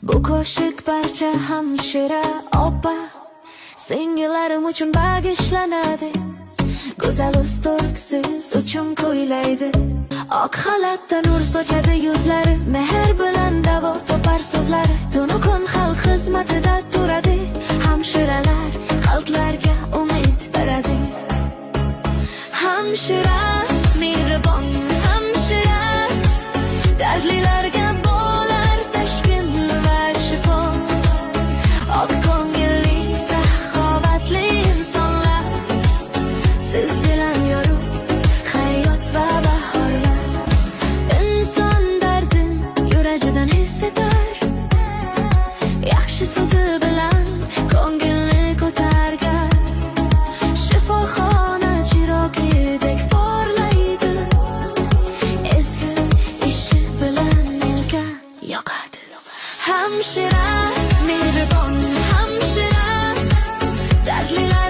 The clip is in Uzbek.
Bu qo'shiq barcha hamshira opa singillarim uchun bag'ishlanadi. Go'zal o'sturk siz uchun kuylaydi. Oq xalatda nur sochadi yuzlari, mehr bilan davo topar so'zlari. Tunu kun xalq xizmatida turadi. Hamshiralar xalqlarga umid beradi. Hamshira mehribon hamshira, dardlilarga bo'lar tashkil va shifo. Oq ko'ngilli saxovatli insonlar, siz bilan yorug' hayot va bahorlar. Inson dardin yuragidan his etar, yaxshi so'zi bilan ko'ngilni ko'targan. Shifoxona chirog'idek porlaydi, ezgu ishi bilan elga yoqadi. Hamshira mehribon hamshira, dardlilar